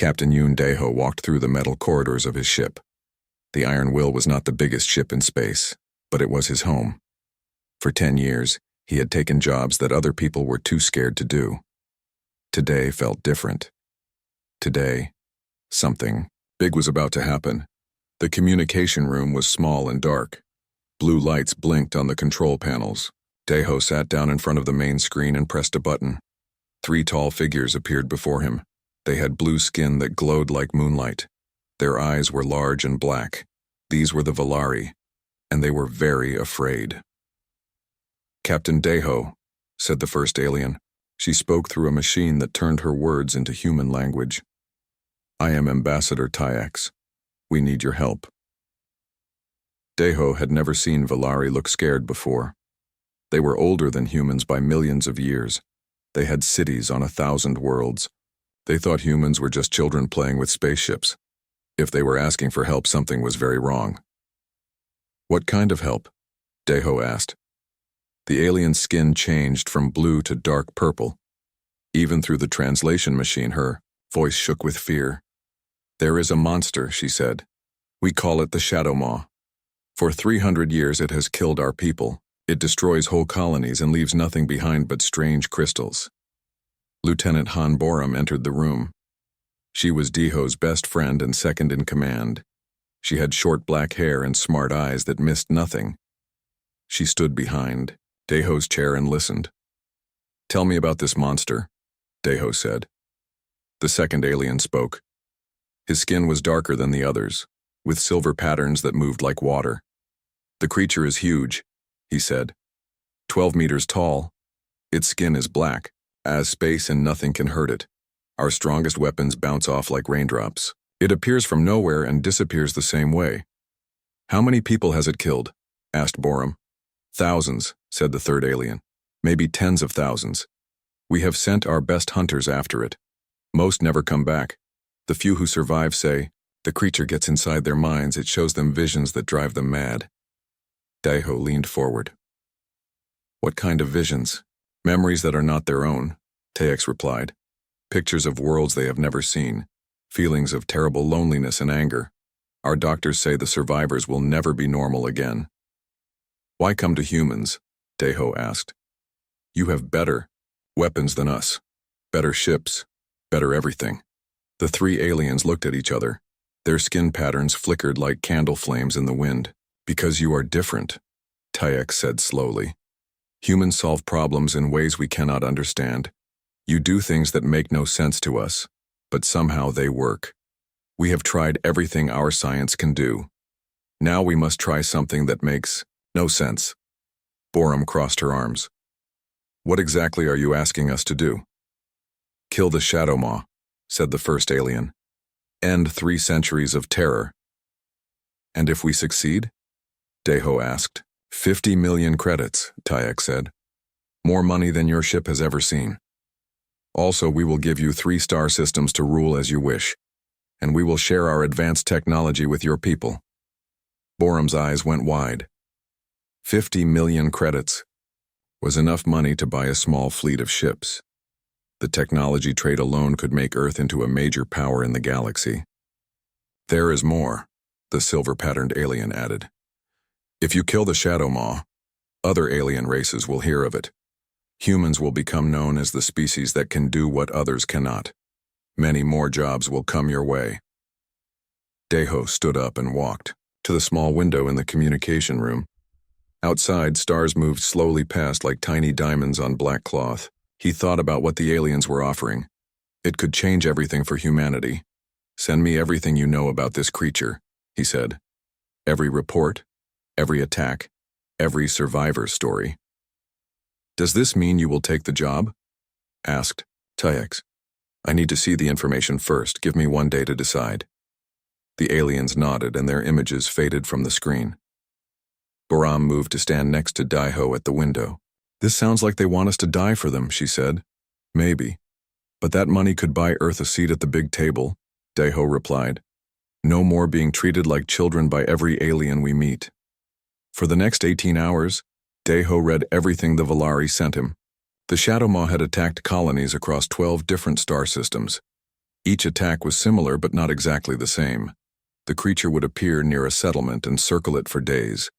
Captain Yoon Daeho walked through the metal corridors of his ship. The Iron Will was not the biggest ship in space, but it was his home. For 10 years, he had taken jobs that other people were too scared to do. Today felt different. Today, something big was about to happen. The communication room was small and dark. Blue lights blinked on the control panels. Daeho sat down in front of the main screen and pressed a button. 3 tall figures appeared before him. They had blue skin that glowed like moonlight. Their eyes were large and black. These were the Valari, and they were very afraid. "Captain Daeho," said the first alien. She spoke through a machine that turned her words into human language. "I am Ambassador Tyx. We need your help." Daeho had never seen Valari look scared before. They were older than humans by millions of years. They had cities on 1,000 worlds. They thought humans were just children playing with spaceships. If they were asking for help, something was very wrong. "What kind of help?" Daeho asked. The alien's skin changed from blue to dark purple. Even through the translation machine, her voice shook with fear. "There is a monster," she said. "We call it the Shadow Maw. For 300 years it has killed our people. It destroys whole colonies and leaves nothing behind but strange crystals." Lieutenant Han Borum entered the room. She was Daeho's best friend and second in command. She had short black hair and smart eyes that missed nothing. She stood behind Daeho's chair and listened. "Tell me about this monster," Daeho said. The second alien spoke. His skin was darker than the others, with silver patterns that moved like water. "The creature is huge," he said. 12 meters tall. Its skin is black, as space, and nothing can hurt it. Our strongest weapons bounce off like raindrops. It appears from nowhere and disappears the same way. "How many people has it killed?" asked Borum. "Thousands," said the third alien. "Maybe tens of thousands. We have sent our best hunters after it. Most never come back. The few who survive say, the creature gets inside their minds. It shows them visions that drive them mad." Daeho leaned forward. "What kind of visions?" "Memories that are not their own," Tyx replied. "Pictures of worlds they have never seen. Feelings of terrible loneliness and anger. Our doctors say the survivors will never be normal again." "Why come to humans?" Daeho asked. "You have better weapons than us. Better ships. Better everything." The 3 aliens looked at each other. Their skin patterns flickered like candle flames in the wind. "Because you are different," Tyx said slowly. "Humans solve problems in ways we cannot understand. You do things that make no sense to us, but somehow they work. We have tried everything our science can do. Now we must try something that makes no sense." Borum crossed her arms. "What exactly are you asking us to do?" "Kill the Shadow Maw," said the first alien. "End 3 centuries of terror." "And if we succeed?" Daeho asked. 50 million credits, Tyx said. "More money than your ship has ever seen. Also, we will give you 3 star systems to rule as you wish, and we will share our advanced technology with your people." Borum's eyes went wide. 50 million credits was enough money to buy a small fleet of ships. The technology trade alone could make Earth into a major power in the galaxy. "There is more," the silver-patterned alien added. "If you kill the Shadow Maw, other alien races will hear of it. Humans will become known as the species that can do what others cannot. Many more jobs will come your way." Daeho stood up and walked to the small window in the communication room. Outside, stars moved slowly past like tiny diamonds on black cloth. He thought about what the aliens were offering. It could change everything for humanity. "Send me everything you know about this creature," he said. "Every report, every attack, every survivor story." "Does this mean you will take the job?" asked Tyx. "I need to see the information first. Give me 1 day to decide." The aliens nodded and their images faded from the screen. Borum moved to stand next to Daeho at the window. "This sounds like they want us to die for them," she said. "Maybe. But that money could buy Earth a seat at the big table," Daeho replied. "No more being treated like children by every alien we meet." For the next 18 hours, Daeho read everything the Valari sent him. The Shadow Maw had attacked colonies across 12 different star systems. Each attack was similar but not exactly the same. The creature would appear near a settlement and circle it for days.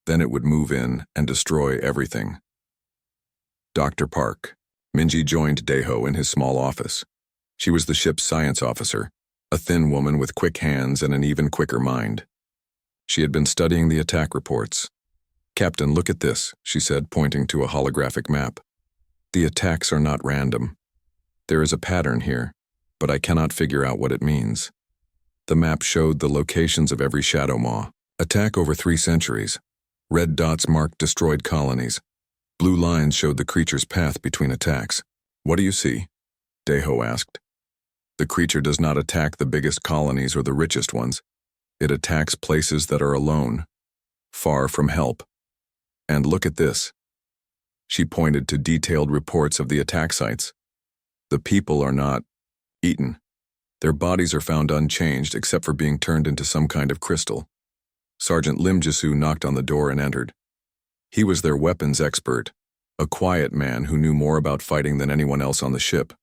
Then it would move in and destroy everything. Dr. Park. Minji joined Daeho in his small office. She was the ship's science officer, a thin woman with quick hands and an even quicker mind. She had been studying the attack reports. "Captain, look at this," she said, pointing to a holographic map. "The attacks are not random. There is a pattern here, but I cannot figure out what it means." The map showed the locations of every shadow maw. Attack over 3 centuries. Red dots marked destroyed colonies. Blue lines showed the creature's path between attacks. "What do you see?" Daeho asked. "The creature does not attack the biggest colonies or the richest ones. It attacks places that are alone, far from help. And look at this." She pointed to detailed reports of the attack sites. "The people are not eaten. Their bodies are found unchanged except for being turned into some kind of crystal." Sergeant Lim Jisoo knocked on the door and entered. He was their weapons expert, a quiet man who knew more about fighting than anyone else on the ship.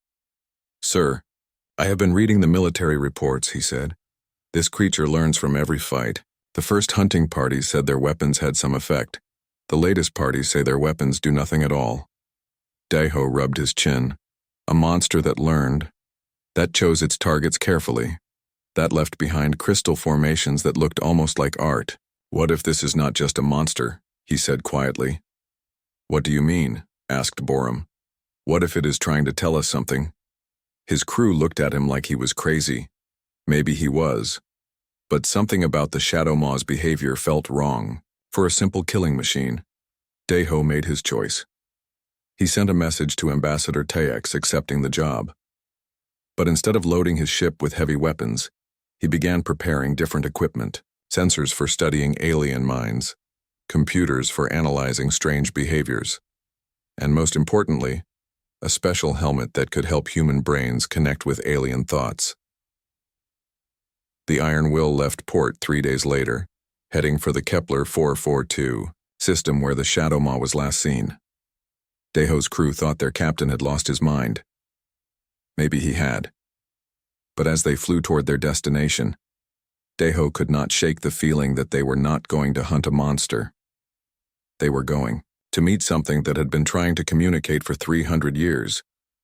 "Sir, I have been reading the military reports," he said. "This creature learns from every fight. The first hunting parties said their weapons had some effect. The latest parties say their weapons do nothing at all." Daeho rubbed his chin. "A monster that learned, that chose its targets carefully, that left behind crystal formations that looked almost like art. What if this is not just a monster?" he said quietly. "What do you mean?" asked Borum. "What if it is trying to tell us something?" His crew looked at him like he was crazy. Maybe he was. But something about the Shadow Maw's behavior felt wrong. For a simple killing machine, Daeho made his choice. He sent a message to Ambassador Taex accepting the job. But instead of loading his ship with heavy weapons, he began preparing different equipment: sensors for studying alien minds, computers for analyzing strange behaviors, and most importantly, a special helmet that could help human brains connect with alien thoughts. The Iron Will left port 3 days later, heading for the Kepler 442 system where the Shadow Maw was last seen. Daeho's crew thought their captain had lost his mind. Maybe he had. But as they flew toward their destination, Daeho could not shake the feeling that they were not going to hunt a monster. They were going to meet something that had been trying to communicate for 300 years,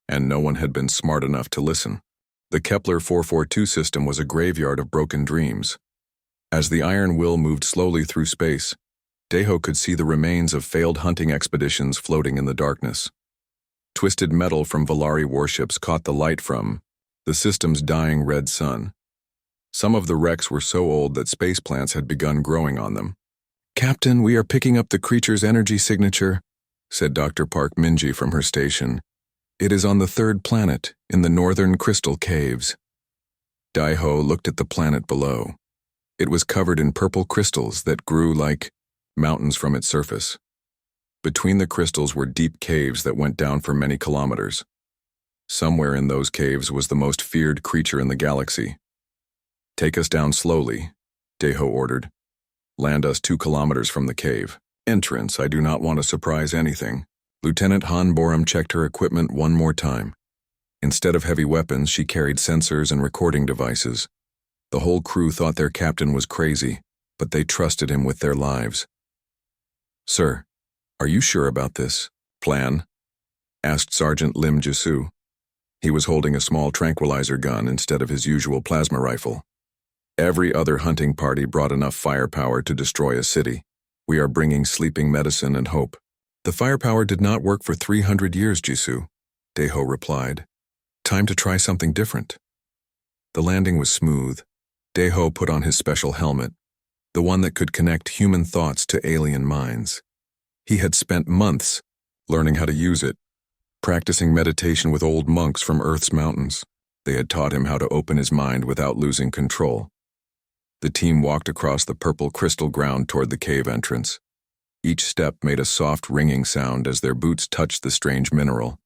and no one had been smart enough to listen. The Kepler 442 system was a graveyard of broken dreams. As the Iron Will moved slowly through space, Daeho could see the remains of failed hunting expeditions floating in the darkness. Twisted metal from Valari warships caught the light from the system's dying red sun. Some of the wrecks were so old that space plants had begun growing on them. "Captain, we are picking up the creature's energy signature," said Dr. Park Minji from her station. "It is on the 3rd planet, in the northern crystal caves." Daeho looked at the planet below. It was covered in purple crystals that grew like mountains from its surface. Between the crystals were deep caves that went down for many kilometers. Somewhere in those caves was the most feared creature in the galaxy. "Take us down slowly," Daeho ordered. "Land us 2 kilometers from the cave. Entrance, I do not want to surprise anything." Lieutenant Han Borum checked her equipment one more time. Instead of heavy weapons, she carried sensors and recording devices. The whole crew thought their captain was crazy, but they trusted him with their lives. "Sir, are you sure about this plan?" asked Sergeant Lim Jisoo. He was holding a small tranquilizer gun instead of his usual plasma rifle. "Every other hunting party brought enough firepower to destroy a city. We are bringing sleeping medicine and hope." "The firepower did not work for 300 years, Jisoo," Daeho replied. "Time to try something different." The landing was smooth. Daeho put on his special helmet, the one that could connect human thoughts to alien minds. He had spent months learning how to use it, practicing meditation with old monks from Earth's mountains. They had taught him how to open his mind without losing control. The team walked across the purple crystal ground toward the cave entrance. Each step made a soft ringing sound as their boots touched the strange mineral.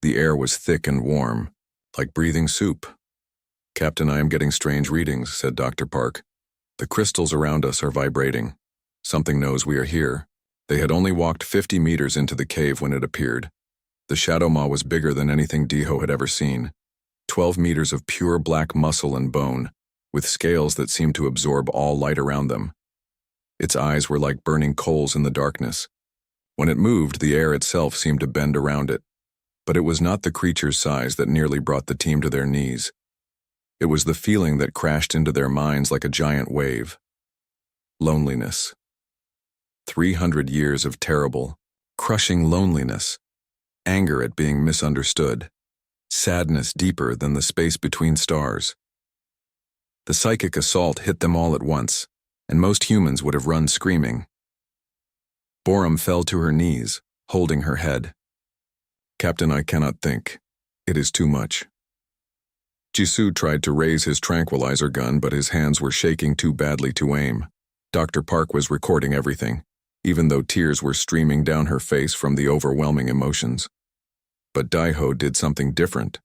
The air was thick and warm, like breathing soup. "Captain, I am getting strange readings," said Dr. Park. "The crystals around us are vibrating. Something knows we are here." They had only walked 50 meters into the cave when it appeared. The Shadow Maw was bigger than anything Daeho had ever seen. 12 meters of pure black muscle and bone, with scales that seemed to absorb all light around them. Its eyes were like burning coals in the darkness. When it moved, the air itself seemed to bend around it. But it was not the creature's size that nearly brought the team to their knees. It was the feeling that crashed into their minds like a giant wave. Loneliness. 300 years of terrible, crushing loneliness. Anger at being misunderstood. Sadness deeper than the space between stars. The psychic assault hit them all at once, and most humans would have run screaming. Borum fell to her knees, holding her head. "Captain, I cannot think. It is too much." Jisoo tried to raise his tranquilizer gun, but his hands were shaking too badly to aim. Dr. Park was recording everything, even though tears were streaming down her face from the overwhelming emotions. But Daiho did something different.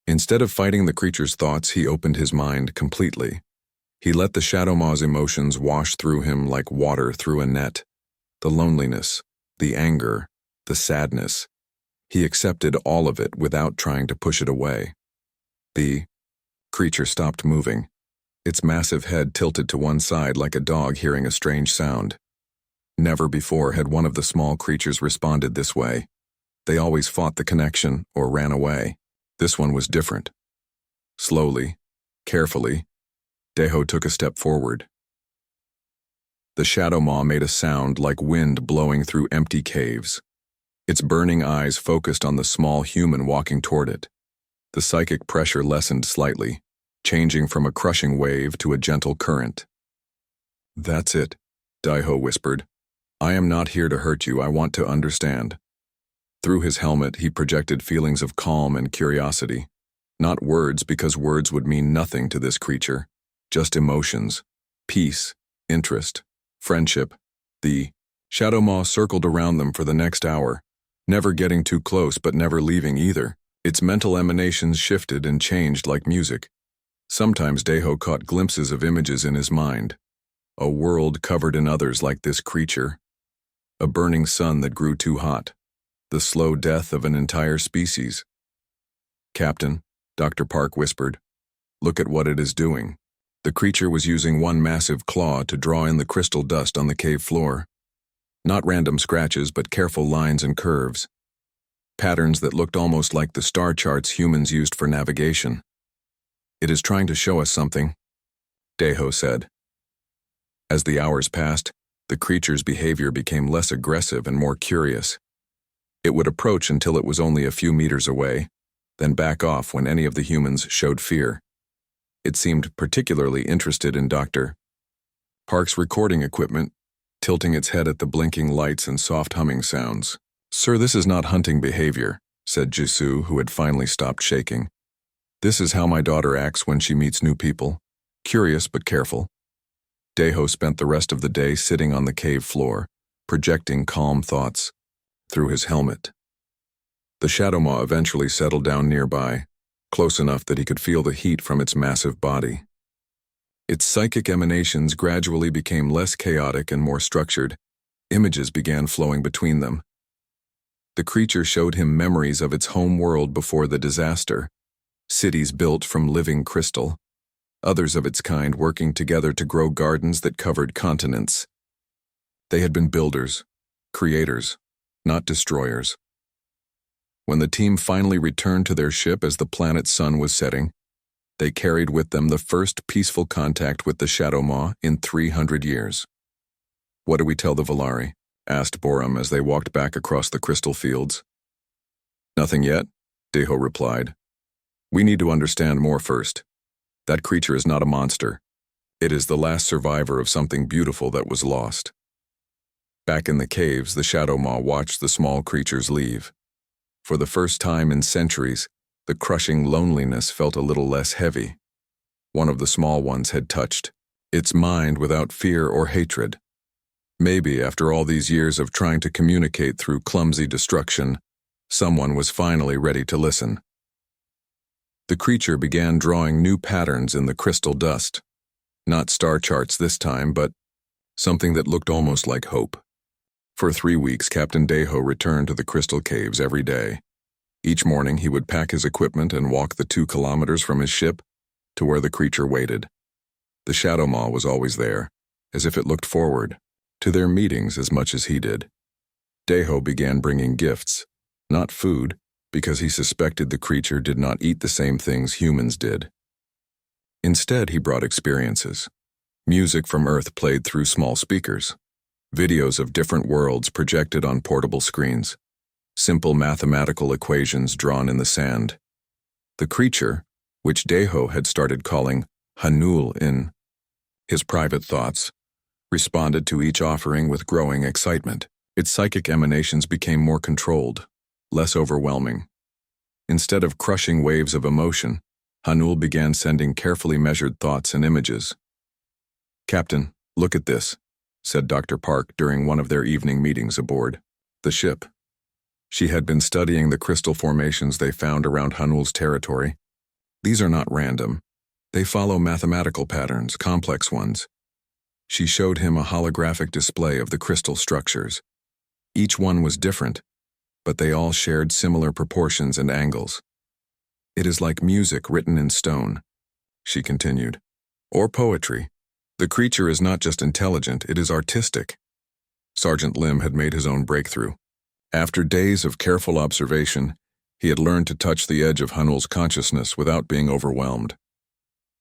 Instead of fighting the creature's thoughts, he opened his mind completely. He let the Shadow Maw's emotions wash through him like water through a net. The loneliness, the anger, the sadness. He accepted all of it without trying to push it away. The creature stopped moving. Its massive head tilted to one side like a dog hearing a strange sound. Never before had one of the small creatures responded this way. They always fought the connection or ran away. This one was different. Slowly, carefully, Daiho took a step forward. The Shadow Maw made a sound like wind blowing through empty caves. Its burning eyes focused on the small human walking toward it. The psychic pressure lessened slightly, changing from a crushing wave to a gentle current. "That's it," Daiho whispered. "I am not here to hurt you, I want to understand." Through his helmet, he projected feelings of calm and curiosity. Not words, because words would mean nothing to this creature. Just emotions, peace, interest, friendship. The Shadow Maw circled around them for the next hour, never getting too close but never leaving either. Its mental emanations shifted and changed like music. Sometimes Daiho caught glimpses of images in his mind. A world covered in others like this creature. A burning sun that grew too hot. The slow death of an entire species. "Captain," Dr. Park whispered, "look at what it is doing." The creature was using one massive claw to draw in the crystal dust on the cave floor. Not random scratches, but careful lines and curves. Patterns that looked almost like the star charts humans used for navigation. "It is trying to show us something," Daiho said. As the hours passed, the creature's behavior became less aggressive and more curious. It would approach until it was only a few meters away, then back off when any of the humans showed fear. It seemed particularly interested in Dr. Park's recording equipment, tilting its head at the blinking lights and soft humming sounds. "Sir, this is not hunting behavior," said Jisoo, who had finally stopped shaking. "This is how my daughter acts when she meets new people. Curious but careful." Daiho spent the rest of the day sitting on the cave floor, projecting calm thoughts through his helmet. The Shadow Maw eventually settled down nearby, close enough that he could feel the heat from its massive body. Its psychic emanations gradually became less chaotic and more structured. Images began flowing between them. The creature showed him memories of its home world before the disaster, cities built from living crystal, others of its kind working together to grow gardens that covered continents. They had been builders, creators, not destroyers. When the team finally returned to their ship as the planet's sun was setting, they carried with them the first peaceful contact with the Shadow Maw in 300 years. "What do we tell the Valari?" asked Borum as they walked back across the crystal fields. "Nothing yet," Daiho replied. "We need to understand more first. That creature is not a monster. It is the last survivor of something beautiful that was lost." Back in the caves, the Shadow Maw watched the small creatures leave. For the first time in centuries, the crushing loneliness felt a little less heavy. One of the small ones had touched its mind without fear or hatred. Maybe after all these years of trying to communicate through clumsy destruction, someone was finally ready to listen. The creature began drawing new patterns in the crystal dust. Not star charts this time, but something that looked almost like hope. For 3 weeks, Captain Daiho returned to the crystal caves every day. Each morning he would pack his equipment and walk the 2 kilometers from his ship to where the creature waited. The shadow maw was always there, as if it looked forward to their meetings as much as he did. Deho began bringing gifts, not food, because he suspected the creature did not eat the same things humans did. Instead, he brought experiences. Music from Earth played through small speakers, videos of different worlds projected on portable screens, simple mathematical equations drawn in the sand. The creature, which Deho had started calling Hanul in his private thoughts, responded to each offering with growing excitement. Its psychic emanations became more controlled, less overwhelming. Instead of crushing waves of emotion, Hanul began sending carefully measured thoughts and images. "Captain, look at this," said Dr. Park during one of their evening meetings aboard the ship. She had been studying the crystal formations they found around Hanul's territory. These are not random. They follow mathematical patterns, complex ones. She showed him a holographic display of the crystal structures. Each one was different, but they all shared similar proportions and angles. "It is like music written in stone," she continued, "or poetry. The creature is not just intelligent, it is artistic." Sergeant Lim had made his own breakthrough. After days of careful observation, he had learned to touch the edge of Hanul's consciousness without being overwhelmed.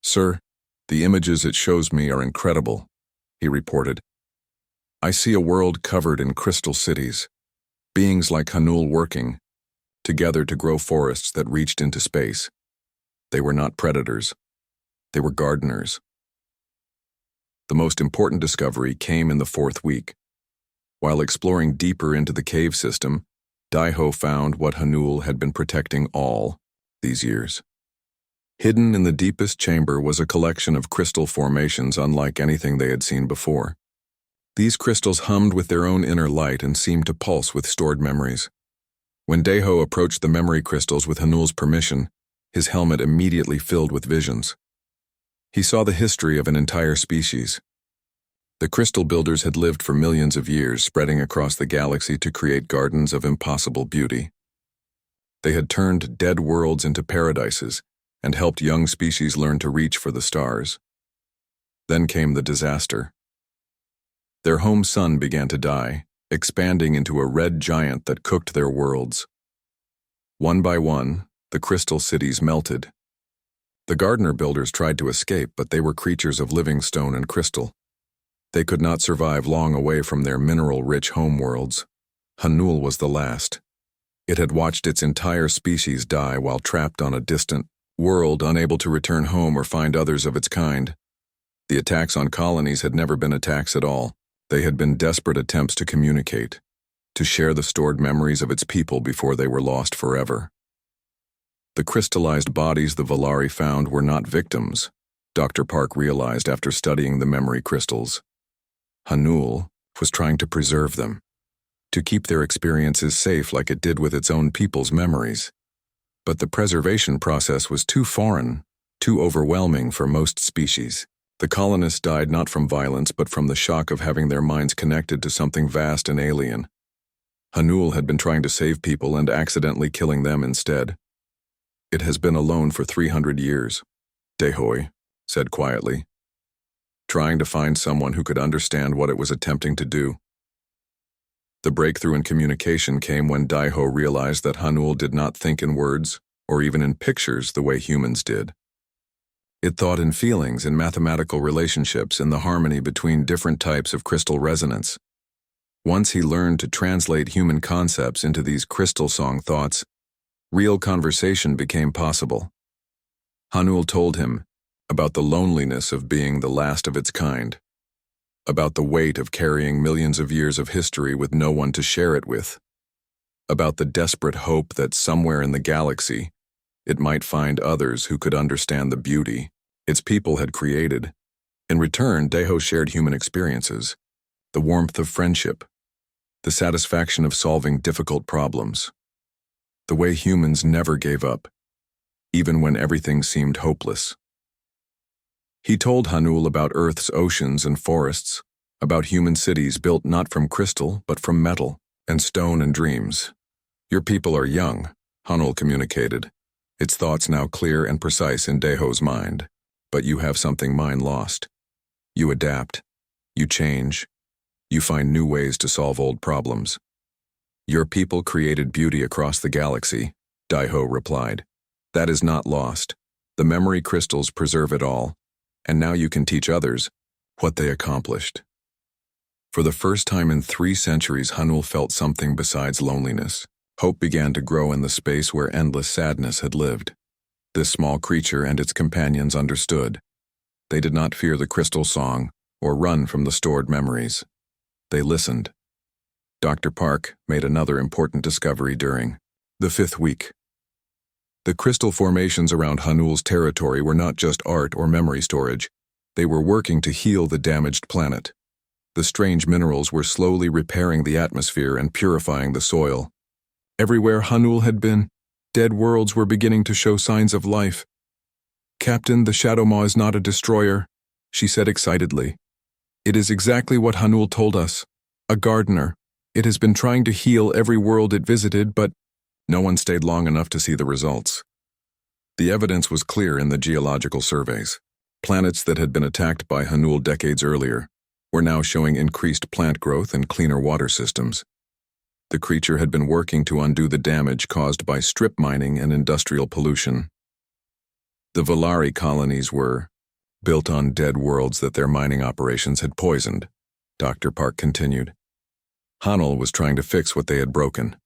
"Sir, the images it shows me are incredible," he reported. "I see a world covered in crystal cities, beings like Hanul working together to grow forests that reached into space. They were not predators. They were gardeners." The most important discovery came in the 4th week. While exploring deeper into the cave system, Deho found what Hanul had been protecting all these years. Hidden in the deepest chamber was a collection of crystal formations unlike anything they had seen before. These crystals hummed with their own inner light and seemed to pulse with stored memories. When Deho approached the memory crystals with Hanul's permission, his helmet immediately filled with visions. He saw the history of an entire species. The crystal builders had lived for millions of years, spreading across the galaxy to create gardens of impossible beauty. They had turned dead worlds into paradises and helped young species learn to reach for the stars. Then came the disaster. Their home sun began to die, expanding into a red giant that cooked their worlds. One by one, the crystal cities melted. The gardener builders tried to escape, but they were creatures of living stone and crystal. They could not survive long away from their mineral-rich homeworlds. Hanul was the last. It had watched its entire species die while trapped on a distant world, unable to return home or find others of its kind. The attacks on colonies had never been attacks at all. They had been desperate attempts to communicate, to share the stored memories of its people before they were lost forever. The crystallized bodies the Valari found were not victims, Dr. Park realized after studying the memory crystals. Hanul was trying to preserve them, to keep their experiences safe like it did with its own people's memories. But the preservation process was too foreign, too overwhelming for most species. The colonists died not from violence but from the shock of having their minds connected to something vast and alien. Hanul had been trying to save people and accidentally killing them instead. "It has been alone for 300 years, Dehoy said quietly, trying to find someone who could understand what it was attempting to do. The breakthrough in communication came when Deho realized that Hanul did not think in words or even in pictures the way humans did. It thought in feelings, in mathematical relationships, in the harmony between different types of crystal resonance. Once he learned to translate human concepts into these crystal song thoughts, real conversation became possible. Hanul told him about the loneliness of being the last of its kind, about the weight of carrying millions of years of history with no one to share it with, about the desperate hope that somewhere in the galaxy it might find others who could understand the beauty its people had created. In return, Deho shared human experiences, the warmth of friendship, the satisfaction of solving difficult problems, the way humans never gave up, even when everything seemed hopeless. He told Hanul about Earth's oceans and forests, about human cities built not from crystal but from metal and stone and dreams. "Your people are young. Hanul communicated, its thoughts now clear and precise in Deho's mind. But you have something mine lost. You adapt. You change. You find new ways to solve old problems. Your people created beauty across the galaxy, Daiho replied. That is not lost. The memory crystals preserve it all, and now you can teach others what they accomplished. For the first time in 3 centuries, Hanul felt something besides loneliness. Hope began to grow in the space where endless sadness had lived. This small creature and its companions understood. They did not fear the crystal song or run from the stored memories. They listened. Dr. Park made another important discovery during the 5th week. The crystal formations around Hanul's territory were not just art or memory storage. They were working to heal the damaged planet. The strange minerals were slowly repairing the atmosphere and purifying the soil. Everywhere Hanul had been, dead worlds were beginning to show signs of life. Captain, the Shadow Maw is not a destroyer, she said excitedly. It is exactly what Hanul told us. A gardener. It has been trying to heal every world it visited, but no one stayed long enough to see the results. The evidence was clear in the geological surveys. Planets that had been attacked by Hanul decades earlier were now showing increased plant growth and cleaner water systems. The creature had been working to undo the damage caused by strip mining and industrial pollution. The Volari colonies were built on dead worlds that their mining operations had poisoned, Dr. Park continued. Hanul was trying to fix what they had broken.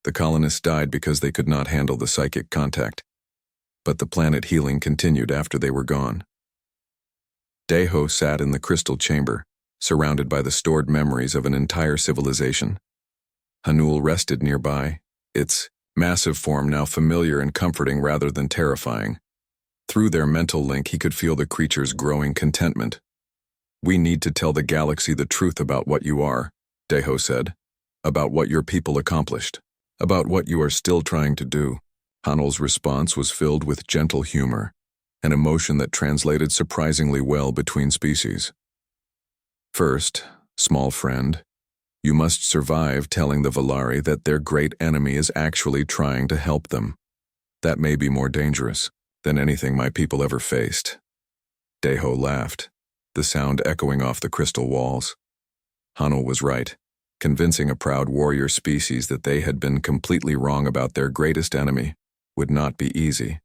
The colonists died because they could not handle the psychic contact, but the planet healing continued after they were gone. Deho sat in the crystal chamber, surrounded by the stored memories of an entire civilization. Hanul rested nearby, its massive form now familiar and comforting rather than terrifying. Through their mental link, he could feel the creature's growing contentment. We need to tell the galaxy the truth about what you are, Deho said, about what your people accomplished, about what you are still trying to do. Hanul's response was filled with gentle humor, an emotion that translated surprisingly well between species. First, small friend, you must survive telling the Volari that their great enemy is actually trying to help them. That may be more dangerous than anything my people ever faced. Deho laughed, the sound echoing off the crystal walls. Hanul was right, convincing a proud warrior species that they had been completely wrong about their greatest enemy would not be easy.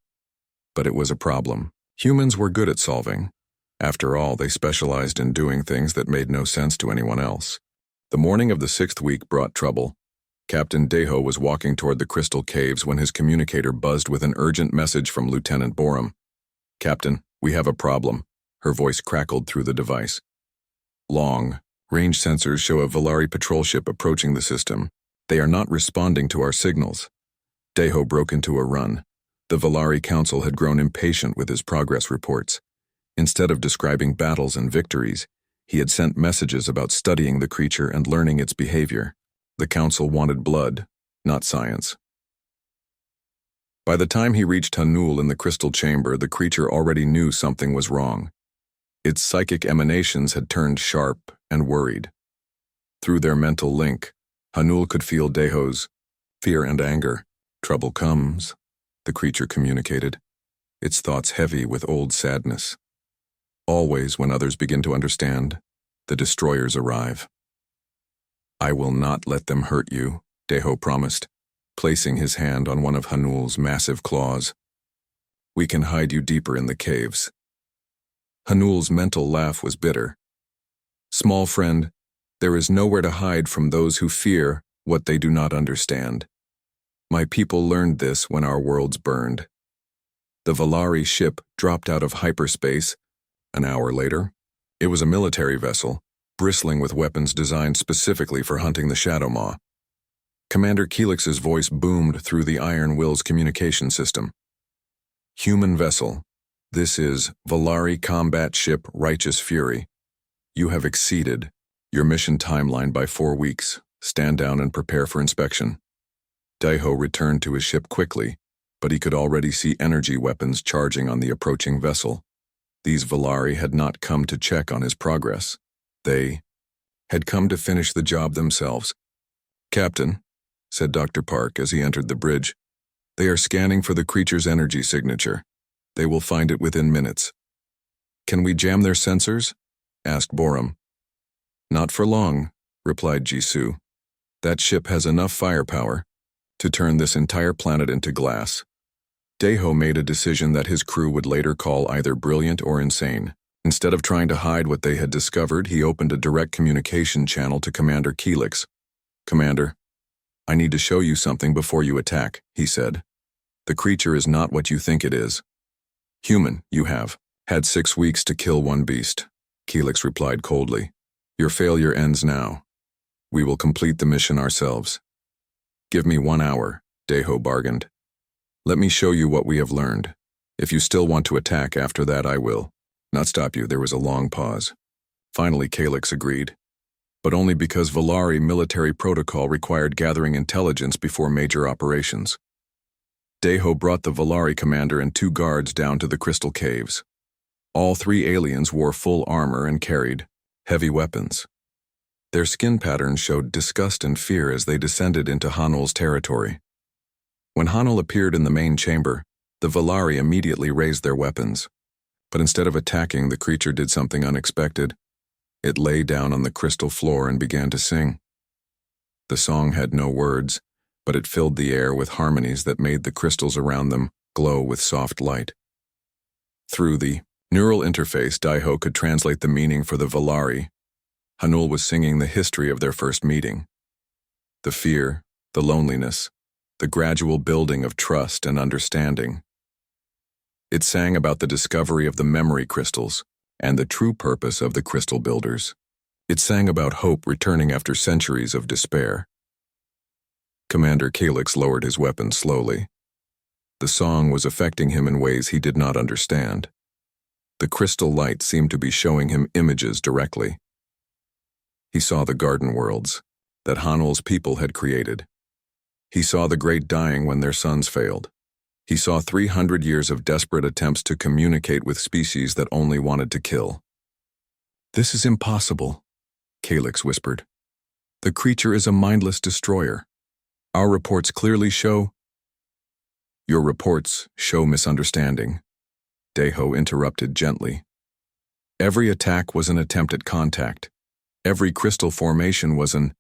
But it was a problem humans were good at solving. After all, they specialized in doing things that made no sense to anyone else. The morning of the 6th week brought trouble. Captain Deho was walking toward the crystal caves when his communicator buzzed with an urgent message from Lieutenant Borum. Captain, we have a problem. Her voice crackled through the device. Long range sensors show a Volari patrol ship approaching the system. They are not responding to our signals. Deho broke into a run. The Volari Council had grown impatient with his progress reports. Instead of describing battles and victories, he had sent messages about studying the creature and learning its behavior. The Council wanted blood, not science. By the time he reached Hanul in the crystal chamber, the creature already knew something was wrong. Its psychic emanations had turned sharp and worried. Through their mental link, Hanul could feel Deho's fear and anger. Trouble comes, the creature communicated, its thoughts heavy with old sadness. Always when others begin to understand, the destroyers arrive. I will not let them hurt you, Deho promised, placing his hand on one of Hanul's massive claws. We can hide you deeper in the caves. Hanul's mental laugh was bitter. Small friend, there is nowhere to hide from those who fear what they do not understand. My people learned this when our worlds burned. The Volari ship dropped out of hyperspace. An hour later, it was a military vessel, bristling with weapons designed specifically for hunting the Shadow Maw. Commander Keelix's voice boomed through the Iron Will's communication system. Human vessel, this is Volari combat ship Righteous Fury. You have exceeded your mission timeline by 4 weeks. Stand down and prepare for inspection. Deho returned to his ship quickly, but he could already see energy weapons charging on the approaching vessel. These Volari had not come to check on his progress. They had come to finish the job themselves. Captain, said Dr. Park as he entered the bridge, They are scanning for the creature's energy signature. They will find it within minutes. Can we jam their sensors? Asked Borum. Not for long, replied Jisoo. That ship has enough firepower to turn this entire planet into glass. Daeho made a decision that his crew would later call either brilliant or insane. Instead of trying to hide what they had discovered, he opened a direct communication channel to Commander Keelix. Commander, I need to show you something before you attack, he said. The creature is not what you think it is. Human, you have had 6 weeks to kill one beast, Keelix replied coldly. Your failure ends now. We will complete the mission ourselves. Give me 1 hour, Daeho bargained. Let me show you what we have learned. If you still want to attack after that, I will. Not stop you. There was a long pause. Finally, Keelix agreed. But only because Valari military protocol required gathering intelligence before major operations. Daeho brought the Valari commander and 2 guards down to the crystal caves. All 3 aliens wore full armor and carried heavy weapons. Their skin patterns showed disgust and fear as they descended into Hanul's territory. When Hanul appeared in the main chamber, the Valari immediately raised their weapons. But instead of attacking, the creature did something unexpected. It lay down on the crystal floor and began to sing. The song had no words, but it filled the air with harmonies that made the crystals around them glow with soft light. Through the neural interface, Daeho could translate the meaning for the Valari. Hanul was singing the history of their first meeting. The fear, the loneliness, the gradual building of trust and understanding. It sang about the discovery of the memory crystals and the true purpose of the crystal builders. It sang about hope returning after centuries of despair. Commander Keelix lowered his weapon slowly. The song was affecting him in ways he did not understand. The crystal light seemed to be showing him images directly. He saw the garden worlds that Hanul's people had created. He saw the great dying when their sons failed. He saw 300 years of desperate attempts to communicate with species that only wanted to kill. This is impossible, Keelix whispered. The creature is a mindless destroyer. Our reports clearly show... Your reports show misunderstanding, Daeho interrupted gently. Every attack was an attempt at contact. Every crystal formation was an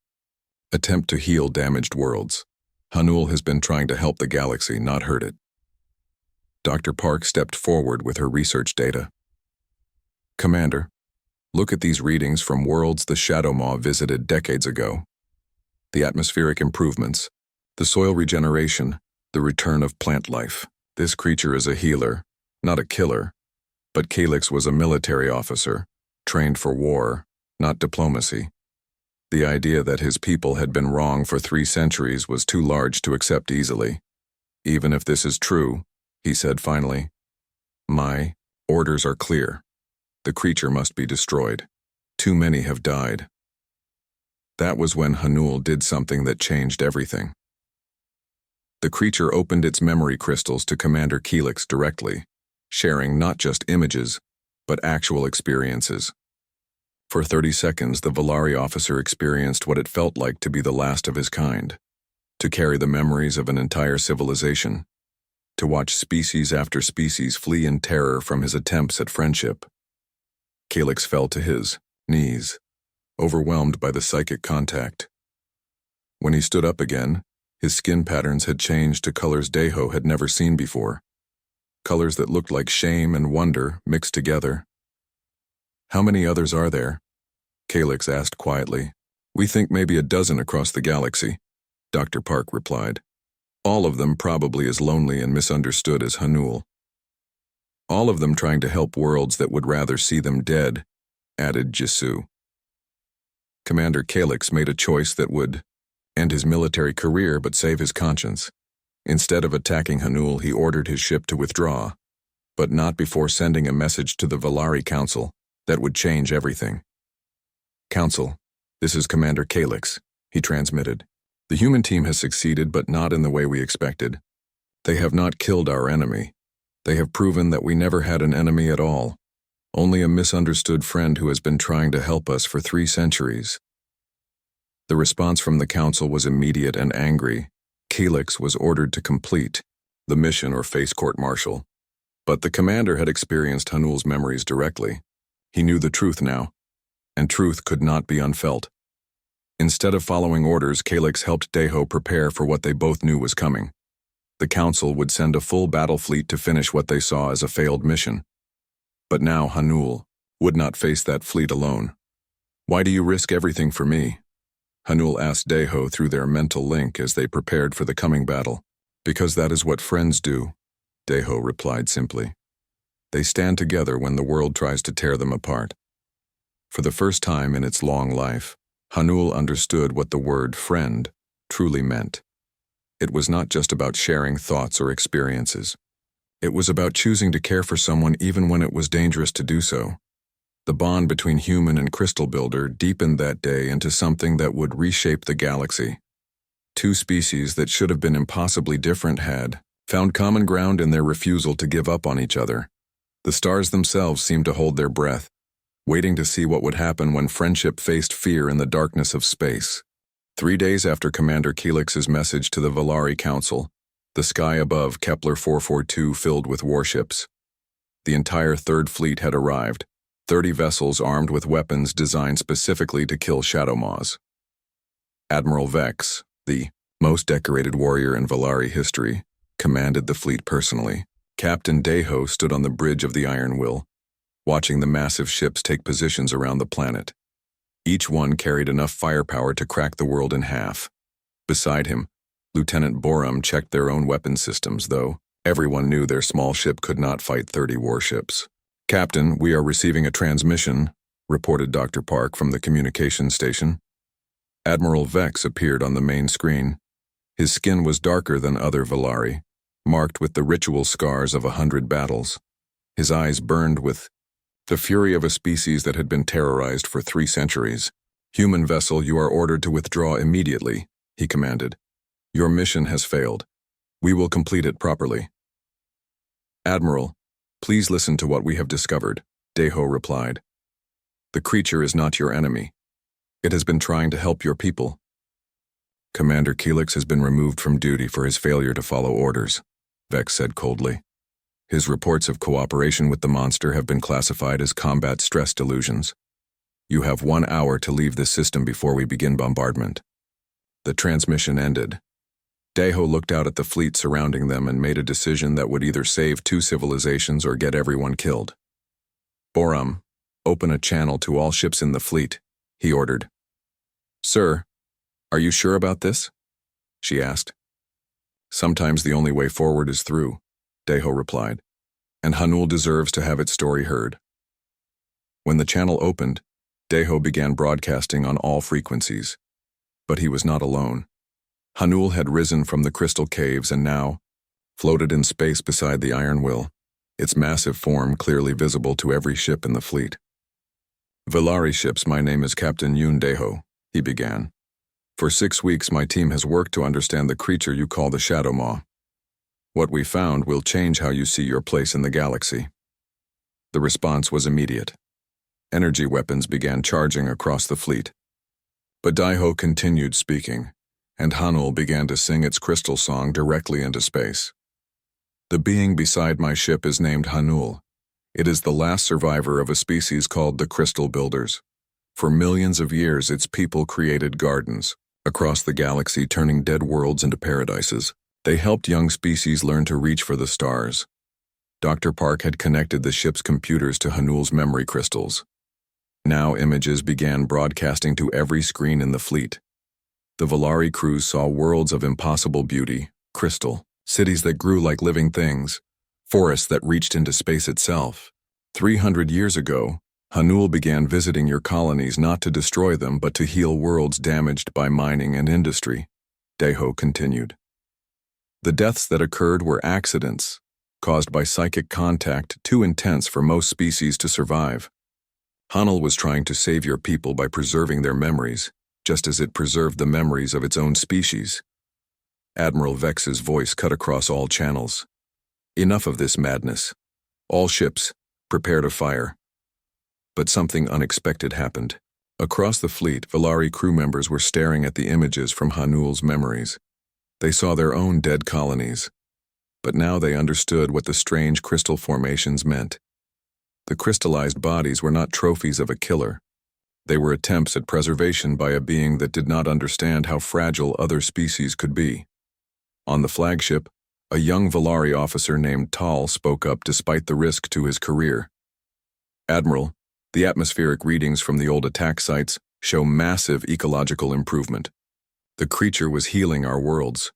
attempt to heal damaged worlds. Hanul has been trying to help the galaxy, not hurt it. Dr. Park stepped forward with her research data. Commander, look at these readings from worlds the Shadow Maw visited decades ago. The atmospheric improvements, the soil regeneration, the return of plant life. This creature is a healer, not a killer. But Keelix was a military officer, trained for war, not diplomacy. The idea that his people had been wrong for 3 centuries was too large to accept easily. Even if this is true, he said finally, my orders are clear. The creature must be destroyed. Too many have died. That was when Hanul did something that changed everything. The creature opened its memory crystals to Commander Keelix directly, sharing not just images, but actual experiences. For 30 seconds, the Valari officer experienced what it felt like to be the last of his kind, to carry the memories of an entire civilization, to watch species after species flee in terror from his attempts at friendship. Keelix fell to his knees, overwhelmed by the psychic contact. When he stood up again, his skin patterns had changed to colors Daeho had never seen before, colors that looked like shame and wonder mixed together. How many others are there? Keelix asked quietly. We think maybe a dozen across the galaxy, Dr. Park replied. All of them probably as lonely and misunderstood as Hanul. All of them trying to help worlds that would rather see them dead, added Jisoo. Commander Keelix made a choice that would end his military career but save his conscience. Instead of attacking Hanul, he ordered his ship to withdraw, but not before sending a message to the Valari Council that would change everything. Council, this is Commander Keelix, he transmitted. The human team has succeeded, but not in the way we expected. They have not killed our enemy. They have proven that we never had an enemy at all, only a misunderstood friend who has been trying to help us for 3 centuries. The response from the Council was immediate and angry. Keelix was ordered to complete the mission or face court-martial. But the commander had experienced Hanul's memories directly. He knew the truth now, and truth could not be unfelt. Instead of following orders, Calix helped Deho prepare for what they both knew was coming. The council would send a full battle fleet to finish what they saw as a failed mission. But now Hanul would not face that fleet alone. "Why do you risk everything for me?" Hanul asked Deho through their mental link as they prepared for the coming battle. "Because that is what friends do," Deho replied simply. "They stand together when the world tries to tear them apart." For the first time in its long life, Hanul understood what the word friend truly meant. It was not just about sharing thoughts or experiences. It was about choosing to care for someone even when it was dangerous to do so. The bond between human and crystal builder deepened that day into something that would reshape the galaxy. Two species that should have been impossibly different had found common ground in their refusal to give up on each other. The stars themselves seemed to hold their breath, waiting to see what would happen when friendship faced fear in the darkness of space. 3 days after Commander Calix's message to the Valari Council, the sky above Kepler 442 filled with warships. The entire Third Fleet had arrived, 30 vessels armed with weapons designed specifically to kill Shadow Maws. Admiral Vex, the most decorated warrior in Valari history, commanded the fleet personally. Captain Deho stood on the bridge of the Iron Will, watching the massive ships take positions around the planet. Each one carried enough firepower to crack the world in half. Beside him, Lieutenant Borum checked their own weapon systems, though everyone knew their small ship could not fight 30 warships. "Captain, we are receiving a transmission," reported Dr. Park from the communications station. Admiral Vex appeared on the main screen. His skin was darker than other Valari, marked with the ritual scars of 100 battles. His eyes burned with the fury of a species that had been terrorized for 3 centuries. "Human vessel, you are ordered to withdraw immediately," he commanded. "Your mission has failed. We will complete it properly." "Admiral, please listen to what we have discovered," Deho replied. "The creature is not your enemy. It has been trying to help your people." "Commander Calix has been removed from duty for his failure to follow orders," Vex said coldly. "His reports of cooperation with the monster have been classified as combat stress delusions. You have 1 hour to leave this system before we begin bombardment." The transmission ended. Deho looked out at the fleet surrounding them and made a decision that would either save 2 civilizations or get everyone killed. "Borum, open a channel to all ships in the fleet," he ordered. "Sir, are you sure about this?" she asked. "Sometimes the only way forward is through," Deho replied, "and Hanul deserves to have its story heard." When the channel opened, Deho began broadcasting on all frequencies. But he was not alone. Hanul had risen from the crystal caves and now floated in space beside the Iron Will, its massive form clearly visible to every ship in the fleet. "Valari ships, my name is Captain Yun Deho," he began. "For 6 weeks my team has worked to understand the creature you call the Shadow Maw. What we found will change how you see your place in the galaxy." The response was immediate. Energy weapons began charging across the fleet. But Deho continued speaking, and Hanul began to sing its crystal song directly into space. "The being beside my ship is named Hanul. It is the last survivor of a species called the Crystal Builders. For millions of years, its people created gardens across the galaxy, turning dead worlds into paradises. They helped young species learn to reach for the stars." Dr. Park had connected the ship's computers to Hanul's memory crystals. Now images began broadcasting to every screen in the fleet. The Valari crews saw worlds of impossible beauty, crystal, cities that grew like living things, forests that reached into space itself. 300 years ago, Hanul began visiting your colonies not to destroy them but to heal worlds damaged by mining and industry, Deho continued. The deaths that occurred were accidents, caused by psychic contact too intense for most species to survive. Hanul was trying to save your people by preserving their memories, just as it preserved the memories of its own species. Admiral Vex's voice cut across all channels. "Enough of this madness. All ships, prepare to fire." But something unexpected happened. Across the fleet, Valari crew members were staring at the images from Hanul's memories. They saw their own dead colonies. But now they understood what the strange crystal formations meant. The crystallized bodies were not trophies of a killer. They were attempts at preservation by a being that did not understand how fragile other species could be. On the flagship, a young Valari officer named Tal spoke up despite the risk to his career. "Admiral, the atmospheric readings from the old attack sites show massive ecological improvement. The creature was healing our worlds."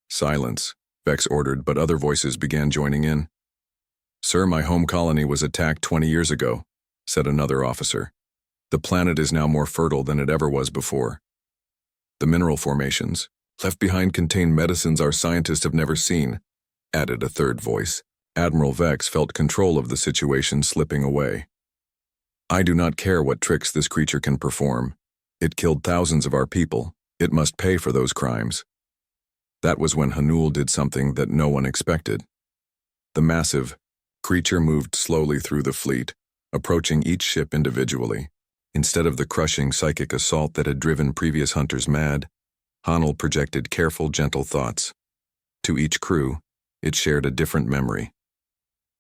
"Silence," Vex ordered, but other voices began joining in. "Sir, my home colony was attacked 20 years ago," said another officer. "The planet is now more fertile than it ever was before. The mineral formations left behind contain medicines our scientists have never seen," added a third voice. Admiral Vex felt control of the situation slipping away. "I do not care what tricks this creature can perform. It killed thousands of our people. It must pay for those crimes." That was when Hanul did something that no one expected. The massive creature moved slowly through the fleet, approaching each ship individually. Instead of the crushing psychic assault that had driven previous hunters mad, Hanul projected careful, gentle thoughts. To each crew, it shared a different memory.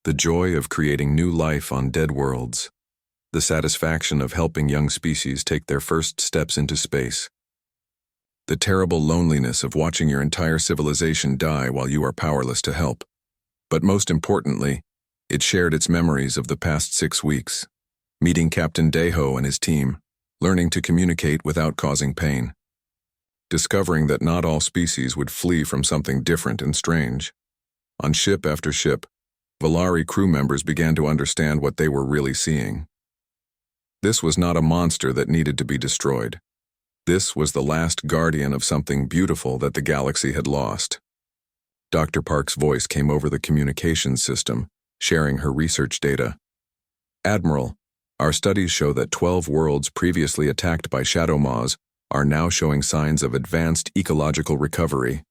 The joy of creating new life on dead worlds. The satisfaction of helping young species take their first steps into space. The terrible loneliness of watching your entire civilization die while you are powerless to help. But most importantly, it shared its memories of the past 6 weeks. Meeting Captain Deho and his team, learning to communicate without causing pain. Discovering that not all species would flee from something different and strange. On ship after ship, Valari crew members began to understand what they were really seeing. This was not a monster that needed to be destroyed. This was the last guardian of something beautiful that the galaxy had lost. Dr. Park's voice came over the communications system, sharing her research data. "Admiral, our studies show that 12 worlds previously attacked by shadow maws are now showing signs of advanced ecological recovery.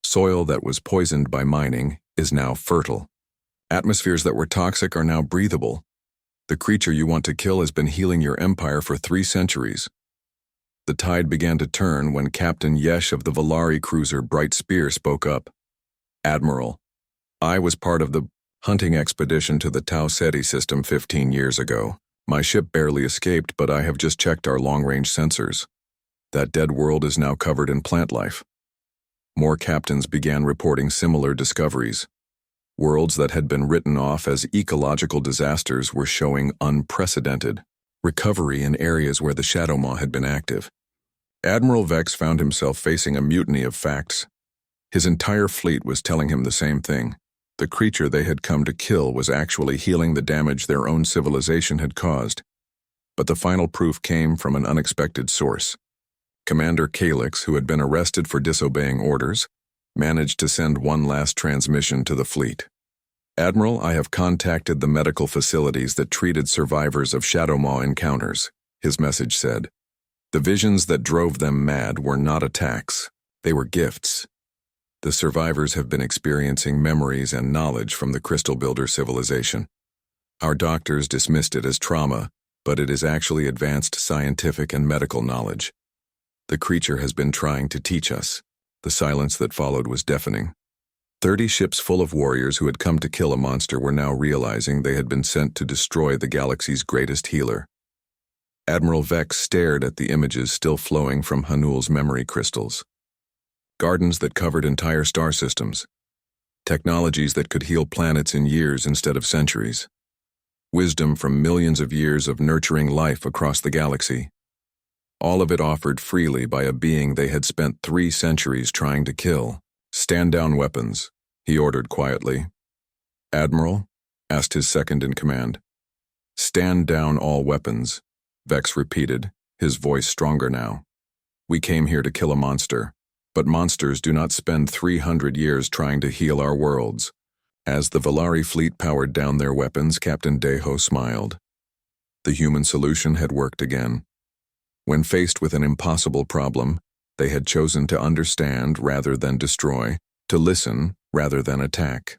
Soil that was poisoned by mining is now fertile. Atmospheres that were toxic are now breathable. The creature you want to kill has been healing your empire for 3 centuries. The tide began to turn when Captain Yesh of the Valari cruiser Bright Spear spoke up. "Admiral, I was part of the hunting expedition to the Tau Ceti system 15 years ago. My ship barely escaped, but I have just checked our long-range sensors. That dead world is now covered in plant life." More captains began reporting similar discoveries. Worlds that had been written off as ecological disasters were showing unprecedented recovery in areas where the Shadow Maw had been active. Admiral Vex found himself facing a mutiny of facts. His entire fleet was telling him the same thing. The creature they had come to kill was actually healing the damage their own civilization had caused. But the final proof came from an unexpected source. Commander Kalix, who had been arrested for disobeying orders, managed to send one last transmission to the fleet. "Admiral, I have contacted the medical facilities that treated survivors of Shadow Maw encounters," his message said. "The visions that drove them mad were not attacks. They were gifts. The survivors have been experiencing memories and knowledge from the Crystal Builder civilization. Our doctors dismissed it as trauma, but it is actually advanced scientific and medical knowledge. The creature has been trying to teach us." The silence that followed was deafening. 30 ships full of warriors who had come to kill a monster were now realizing they had been sent to destroy the galaxy's greatest healer. Admiral Vex stared at the images still flowing from Hanul's memory crystals. Gardens that covered entire star systems. Technologies that could heal planets in years instead of centuries. Wisdom from millions of years of nurturing life across the galaxy. All of it offered freely by a being they had spent 3 centuries trying to kill. "Stand down weapons," he ordered quietly. "Admiral?" asked his second-in-command. "Stand down all weapons," Vex repeated, his voice stronger now. "We came here to kill a monster, but monsters do not spend 300 years trying to heal our worlds." As the Valari fleet powered down their weapons, Captain Deho smiled. The human solution had worked again. When faced with an impossible problem, they had chosen to understand rather than destroy, to listen rather than attack.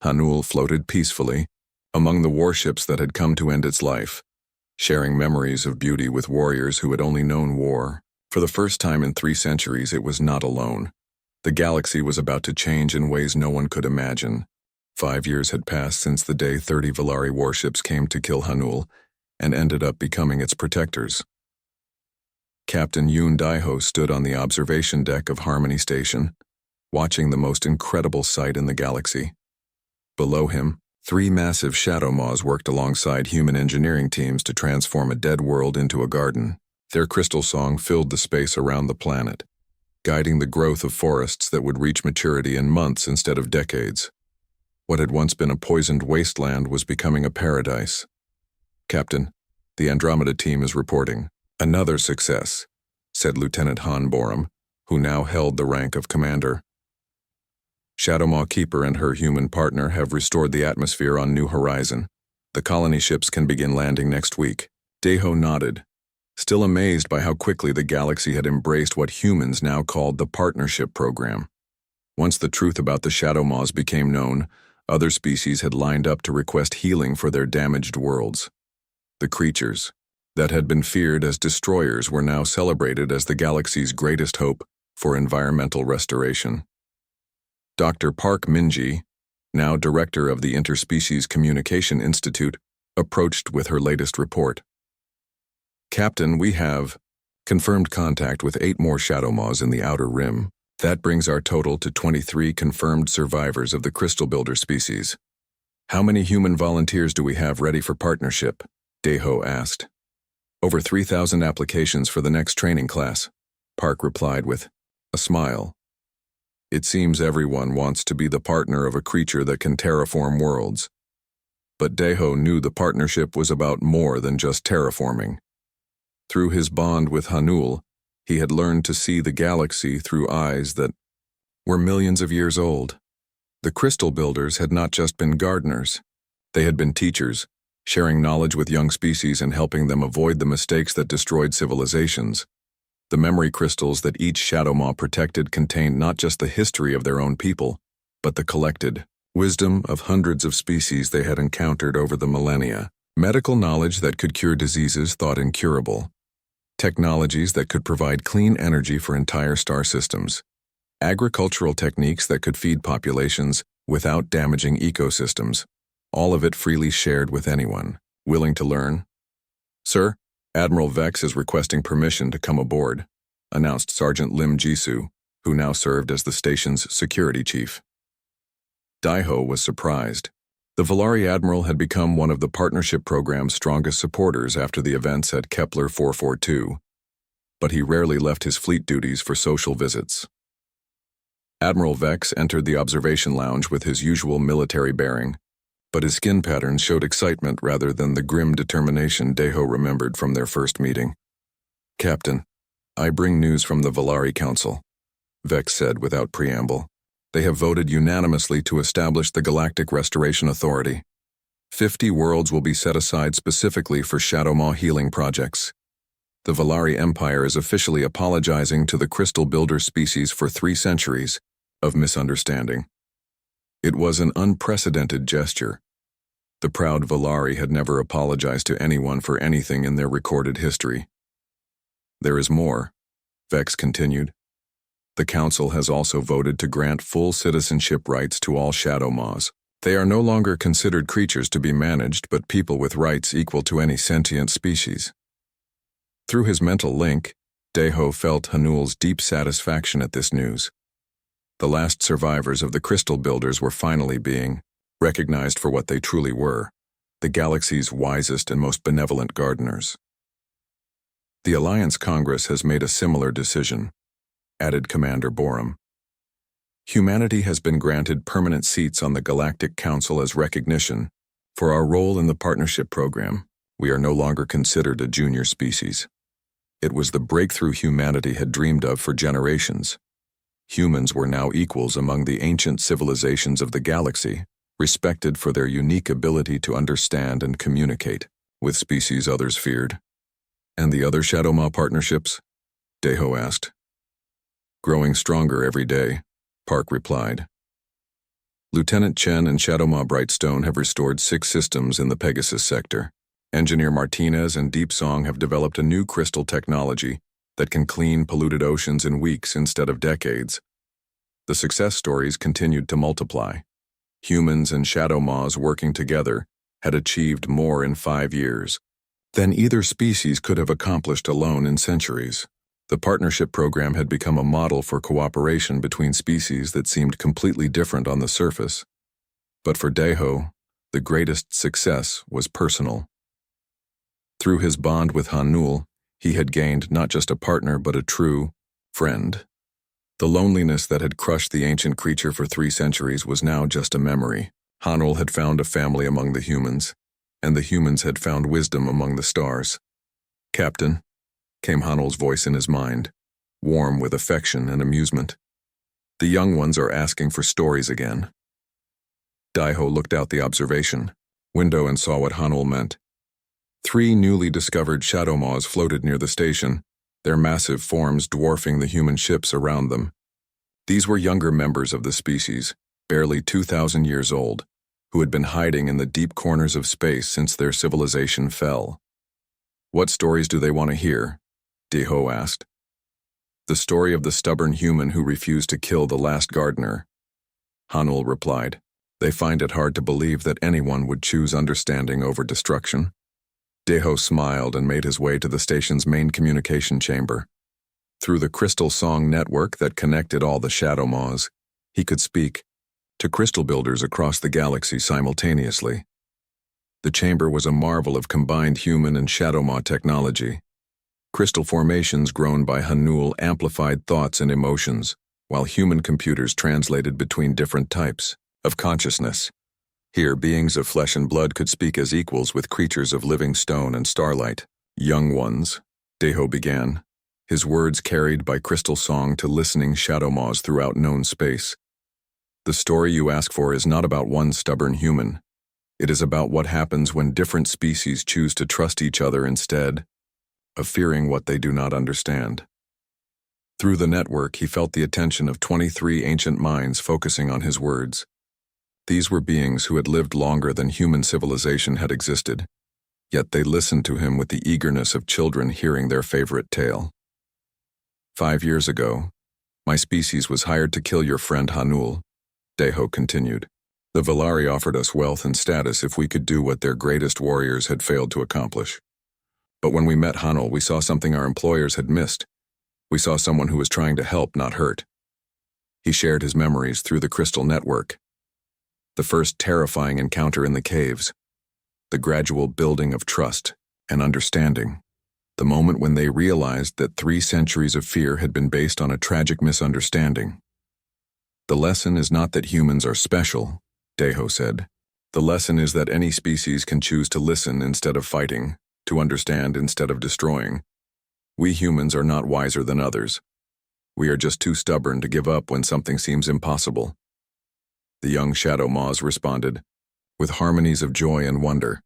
Hanul floated peacefully among the warships that had come to end its life, sharing memories of beauty with warriors who had only known war. For the first time in 3 centuries, it was not alone. The galaxy was about to change in ways no one could imagine. 5 years had passed since the day 30 Valari warships came to kill Hanul and ended up becoming its protectors. Captain Yoon Daiho stood on the observation deck of Harmony Station, watching the most incredible sight in the galaxy. Below him, 3 massive shadow maws worked alongside human engineering teams to transform a dead world into a garden. Their crystal song filled the space around the planet, guiding the growth of forests that would reach maturity in months instead of decades. What had once been a poisoned wasteland was becoming a paradise. "Captain, the Andromeda team is reporting. Another success," said Lieutenant Han Borum, who now held the rank of commander. "Shadowmaw Keeper and her human partner have restored the atmosphere on New Horizon. The colony ships can begin landing next week." Daiho nodded, still amazed by how quickly the galaxy had embraced what humans now called the Partnership Program. Once the truth about the Shadowmaws became known, other species had lined up to request healing for their damaged worlds. The creatures that had been feared as destroyers were now celebrated as the galaxy's greatest hope for environmental restoration. Dr. Park Minji, now director of the Interspecies Communication Institute, approached with her latest report. "Captain, we have confirmed contact with 8 more Shadowmaws in the Outer Rim. That brings our total to 23 confirmed survivors of the Crystal Builder species. How many human volunteers do we have ready for partnership?" Daiho asked. "Over 3,000 applications for the next training class," Park replied with a smile. "It seems everyone wants to be the partner of a creature that can terraform worlds." But Daiho knew the partnership was about more than just terraforming. Through his bond with Hanul, he had learned to see the galaxy through eyes that were millions of years old. The Crystal Builders had not just been gardeners. They had been teachers, sharing knowledge with young species and helping them avoid the mistakes that destroyed civilizations. The memory crystals that each Shadowmaw protected contained not just the history of their own people, but the collected wisdom of hundreds of species they had encountered over the millennia. Medical knowledge that could cure diseases thought incurable. Technologies that could provide clean energy for entire star systems. Agricultural techniques that could feed populations without damaging ecosystems. All of it freely shared with anyone willing to learn. "Sir, Admiral Vex is requesting permission to come aboard," announced Sergeant Lim Jisoo, who now served as the station's security chief. Daiho was surprised. The Valari Admiral had become one of the partnership program's strongest supporters after the events at Kepler 442, but he rarely left his fleet duties for social visits. Admiral Vex entered the observation lounge with his usual military bearing, but his skin patterns showed excitement rather than the grim determination Daiho remembered from their first meeting. "Captain, I bring news from the Valari Council," Vex said without preamble. "They have voted unanimously to establish the Galactic Restoration Authority. 50 worlds will be set aside specifically for Shadowmaw healing projects. The Valari Empire is officially apologizing to the Crystal Builder species for 3 centuries of misunderstanding." It was an unprecedented gesture. The proud Valari had never apologized to anyone for anything in their recorded history. "There is more," Vex continued. "The Council has also voted to grant full citizenship rights to all Shadowmaws. They are no longer considered creatures to be managed, but people with rights equal to any sentient species." Through his mental link, Daiho felt Hanul's deep satisfaction at this news. The last survivors of the Crystal Builders were finally being recognized for what they truly were, the galaxy's wisest and most benevolent gardeners. "The Alliance Congress has made a similar decision," added Commander Borum. "Humanity has been granted permanent seats on the Galactic Council as recognition for our role in the partnership program. We are no longer considered a junior species. It was the breakthrough humanity had dreamed of for generations. Humans were now equals among the ancient civilizations of the galaxy, respected for their unique ability to understand and communicate with species others feared." "And the other Shadowmaw partnerships?" Daiho asked. "Growing stronger every day," Park replied. "Lieutenant Chen and Shadowmaw Brightstone have restored 6 systems in the Pegasus sector. Engineer Martinez and Deep Song have developed a new crystal technology that can clean polluted oceans in weeks instead of decades. The success stories continued to multiply. Humans and shadow maws working together had achieved more in 5 years than either species could have accomplished alone in centuries. The partnership program had become a model for cooperation between species that seemed completely different on the surface. But for Deho, the greatest success was personal. Through his bond with Hanul, he had gained not just a partner but a true friend. The loneliness that had crushed the ancient creature for 3 centuries was now just a memory. Hanul had found a family among the humans, and the humans had found wisdom among the stars. "Captain," came Hanul's voice in his mind, warm with affection and amusement. "The young ones are asking for stories again." Daiho looked out the observation window and saw what Hanul meant. 3 newly discovered shadow maws floated near the station, their massive forms dwarfing the human ships around them. These were younger members of the species, barely 2,000 years old, who had been hiding in the deep corners of space since their civilization fell. "What stories do they want to hear?" Deho asked. "The story of the stubborn human who refused to kill the last gardener," Hanul replied. "They find it hard to believe that anyone would choose understanding over destruction." Deho smiled and made his way to the station's main communication chamber. Through the crystal song network that connected all the shadow maws, he could speak to crystal builders across the galaxy simultaneously. The chamber was a marvel of combined human and shadow maw technology. Crystal formations grown by Hanul amplified thoughts and emotions, while human computers translated between different types of consciousness. Here, beings of flesh and blood could speak as equals with creatures of living stone and starlight. "Young ones," Deho began, his words carried by crystal song to listening shadow maws throughout known space. "The story you ask for is not about one stubborn human. It is about what happens when different species choose to trust each other instead of fearing what they do not understand." Through the network, he felt the attention of 23 ancient minds focusing on his words. These were beings who had lived longer than human civilization had existed, yet they listened to him with the eagerness of children hearing their favorite tale. "5 years ago, my species was hired to kill your friend Hanul," Deho continued. "The Valari offered us wealth and status if we could do what their greatest warriors had failed to accomplish. But when we met Hanul, we saw something our employers had missed. We saw someone who was trying to help, not hurt." He shared his memories through the crystal network. The first terrifying encounter in the caves, the gradual building of trust and understanding, the moment when they realized that 3 centuries of fear had been based on a tragic misunderstanding. "The lesson is not that humans are special," Deho said. "The lesson is that any species can choose to listen instead of fighting, to understand instead of destroying. We humans are not wiser than others. We are just too stubborn to give up when something seems impossible." The young shadow maws responded, with harmonies of joy and wonder.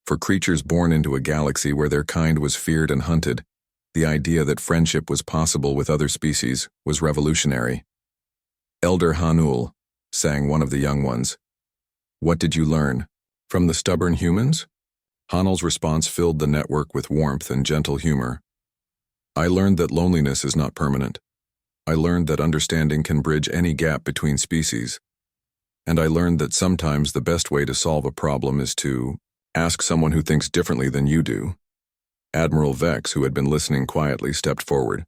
For creatures born into a galaxy where their kind was feared and hunted, the idea that friendship was possible with other species was revolutionary. "Elder Hanul," sang one of the young ones, "what did you learn? From the stubborn humans?" Hanul's response filled the network with warmth and gentle humor. "I learned that loneliness is not permanent. I learned that understanding can bridge any gap between species. And I learned that sometimes the best way to solve a problem is to ask someone who thinks differently than you do." Admiral Vex, who had been listening quietly, stepped forward.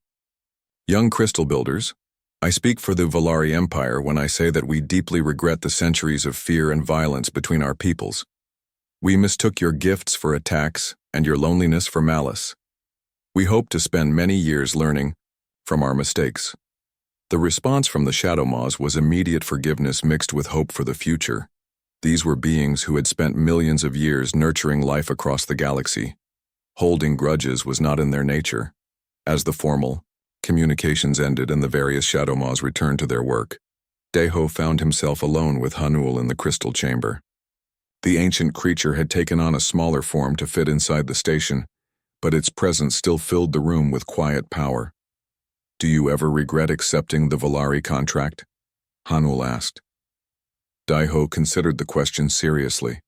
"Young crystal builders, I speak for the Valari Empire when I say that we deeply regret the centuries of fear and violence between our peoples. We mistook your gifts for attacks and your loneliness for malice. We hope to spend many years learning from our mistakes." The response from the shadow maws was immediate forgiveness mixed with hope for the future. These were beings who had spent millions of years nurturing life across the galaxy. Holding grudges was not in their nature. As the formal communications ended and the various shadow maws returned to their work, Deho found himself alone with Hanul in the crystal chamber. The ancient creature had taken on a smaller form to fit inside the station, but its presence still filled the room with quiet power. "Do you ever regret accepting the Valari contract?" Hanul asked. Daiho considered the question seriously.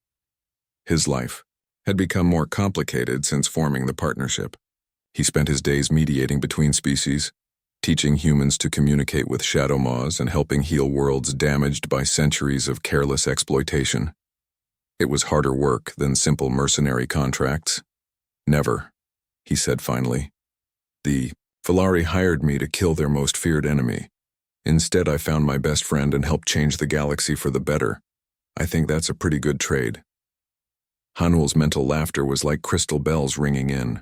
His life had become more complicated since forming the partnership. He spent his days mediating between species, teaching humans to communicate with shadow maws and helping heal worlds damaged by centuries of careless exploitation. It was harder work than simple mercenary contracts. Never, he said finally. The Filari hired me to kill their most feared enemy. Instead, I found my best friend and helped change the galaxy for the better. I think that's a pretty good trade. Hanul's mental laughter was like crystal bells ringing in.